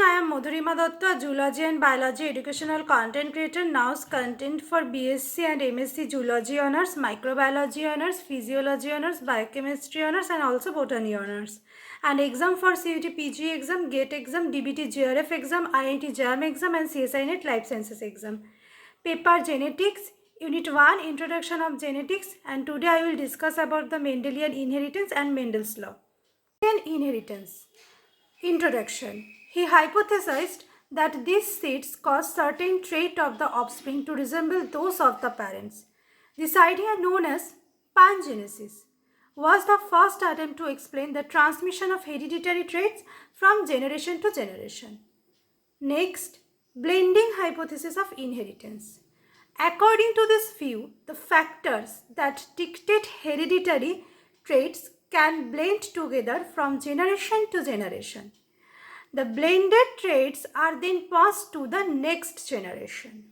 I am Madhurima Datta, Zoology and Biology educational content creator. Now's content for B.Sc and M.Sc Zoology honors, Microbiology honors, Physiology honors, Biochemistry honors and also Botany honors. And exam for CUT PG exam, GATE exam, DBT JRF exam, IIT JAM exam and CSI NET Life Sciences exam. Paper Genetics, Unit 1, Introduction of Genetics, and today I will discuss about the Mendelian inheritance and Mendel's law. Mendelian inheritance. Introduction. He hypothesized that these seeds cause certain trait of the offspring to resemble those of the parents. This idea, known as pangenesis, was the first attempt to explain the transmission of hereditary traits from generation to generation. Next, blending hypothesis of inheritance. According to this view, the factors that dictate hereditary traits can blend together from generation to generation. The blended traits are then passed to the next generation.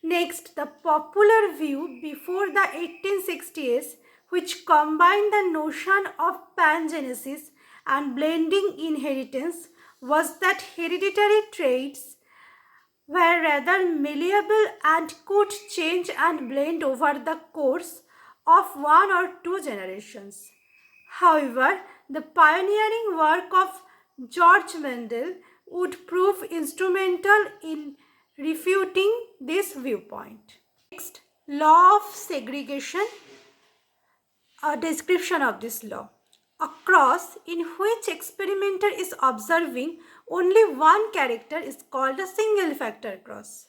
Next, the popular view before the 1860s, which combined the notion of pangenesis and blending inheritance, was that hereditary traits were rather malleable and could change and blend over the course of one or two generations. However, the pioneering work of George Mendel would prove instrumental in refuting this viewpoint. Next, law of segregation. A description of this law. A cross in which experimenter is observing only one character is called a single factor cross.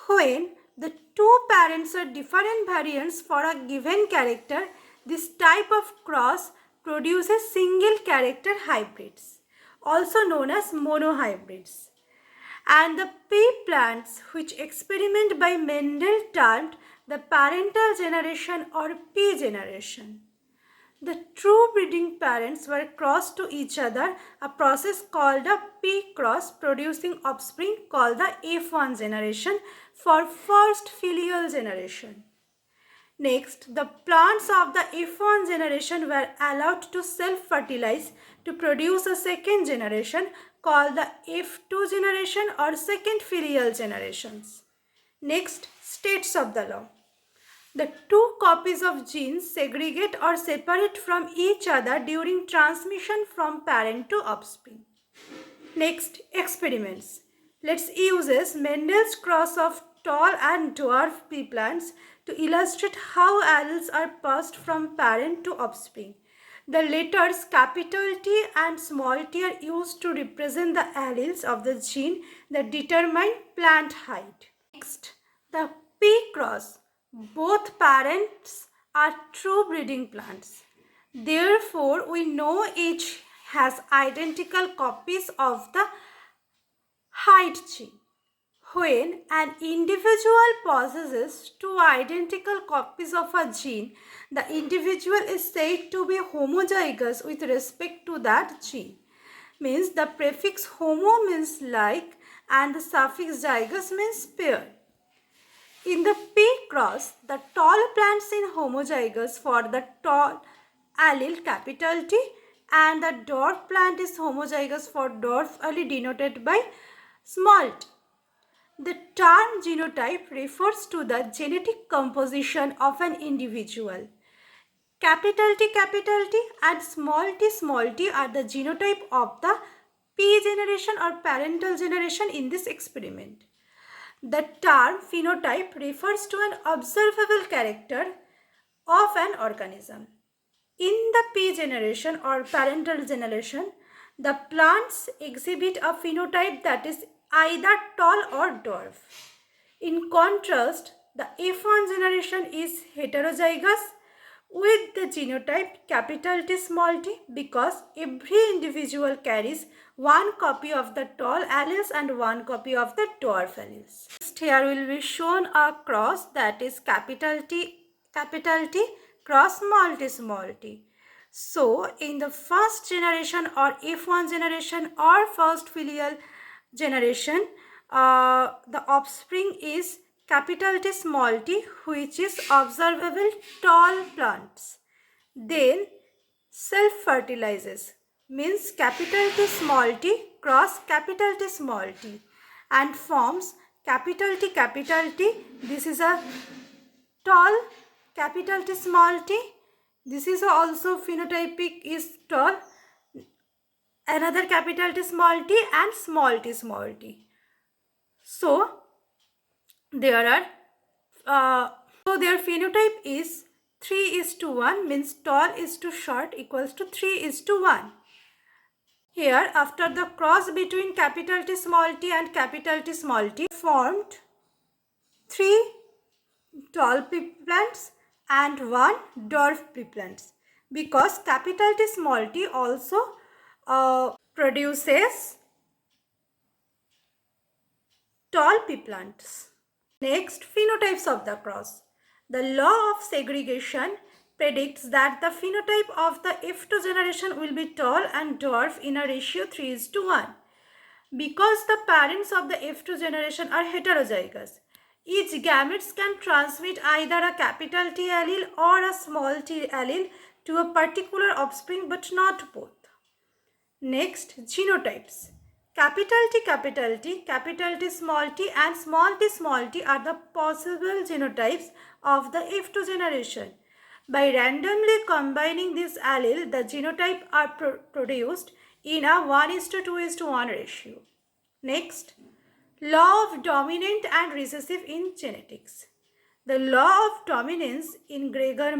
When the two parents are different variants for a given character, this type of cross produces single character hybrids, also known as monohybrids. And the pea plants, which experiment by Mendel termed the parental generation or pea generation. The true breeding parents were crossed to each other, a process called a pea cross, producing offspring called the F1 generation for first filial generation. Next, the plants of the F1 generation were allowed to self-fertilize to produce a second generation called the F2 generation or second filial generations. Next, states of the law. The two copies of genes segregate or separate from each other during transmission from parent to offspring. Next, experiments. Let's use Mendel's cross of tall and dwarf pea plants to illustrate how alleles are passed from parent to offspring. The letters capital T and small t are used to represent the alleles of the gene that determine plant height. Next, the pea cross. Both parents are true breeding plants. Therefore, we know each has identical copies of the height gene. When an individual possesses two identical copies of a gene, the individual is said to be homozygous with respect to that gene. Means the prefix homo means like and the suffix zygous means pair. In the pea cross, the tall plants in homozygous for the tall allele capital T and the dwarf plant is homozygous for dwarf allele denoted by small t. The term genotype refers to the genetic composition of an individual. Capital T and small t are the genotype of the pea generation or parental generation in this experiment. The term phenotype refers to an observable character of an organism. In the pea generation or parental generation, the plants exhibit a phenotype that is either tall or dwarf. In contrast, the F1 generation is heterozygous with the genotype capital T small t because every individual carries one copy of the tall alleles and one copy of the dwarf alleles. Here will be shown a cross that is capital T cross small t. So, in the first generation or F1 generation or first filial generation, the offspring is capital T small t, which is observable tall plants. Then self-fertilizes, means capital T small t cross capital T small t and forms capital T capital T. This is a tall capital T small t. This is also phenotypic is tall. Another capital T small t and small t small t. So there are so their phenotype is 3:1, means tall is to short equals to 3:1. Here, after the cross between capital T small t and capital T small t, formed 3 tall pea plants and 1 dwarf pea plants, because capital T small t also produces tall pea plants. Next, phenotypes of the cross. The law of segregation predicts that the phenotype of the F2 generation will be tall and dwarf in a ratio 3:1. Because the parents of the F2 generation are heterozygous, each gametes can transmit either a capital T allele or a small t allele to a particular offspring, but not both. Next, genotypes. Capital T, capital T, capital T small t and small t are the possible genotypes of the F2 generation. By randomly combining this allele, the genotype are produced in a 1:2:1 ratio. Next, law of dominant and recessive in genetics. The law of dominance in Gregor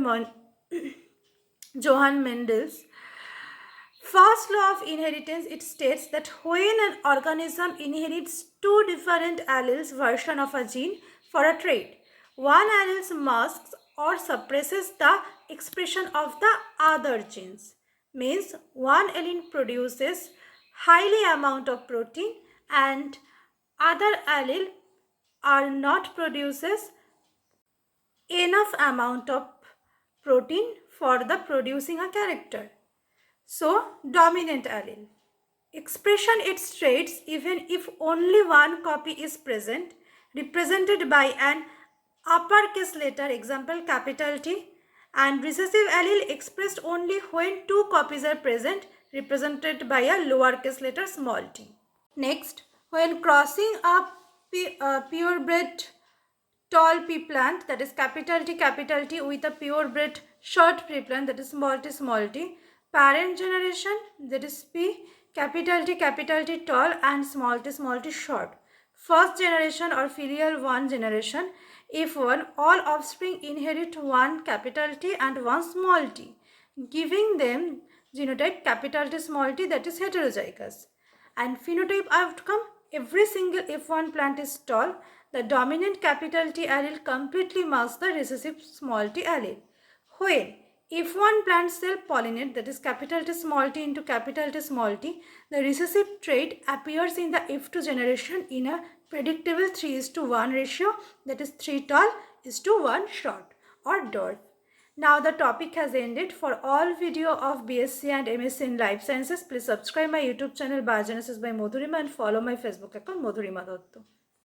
Johann Mendel's first law of inheritance, it states that when an organism inherits two different alleles version of a gene for a trait, one allele masks or suppresses the expression of the other genes. Means one allele produces highly amount of protein and other allele are not produces enough amount of protein for the producing a character. So, dominant allele. Expression its traits even if only one copy is present, represented by an uppercase letter, example capital T, and recessive allele expressed only when two copies are present, represented by a lowercase letter small t. Next, when crossing a purebred tall pea plant, that is capital T with a purebred short pea plant, that is small t, parent generation, that is P, capital T tall and small t short. First generation or filial one generation, F1, all offspring inherit one capital T and one small t, giving them genotype capital T small t, that is heterozygous. And phenotype outcome, every single F1 plant is tall. The dominant capital T allele completely masks the recessive small t allele. When F1 plant cell pollinate, that is capital T small t into capital T small t, the recessive trait appears in the F2 generation in a predictable 3:1 ratio, that is 3 tall is to 1 short or dwarf. Now the topic has ended. For all video of B.Sc and M.Sc in Life Sciences, please subscribe my YouTube channel Biogenesis by Madhurima and follow my Facebook account Madhurima Dotto.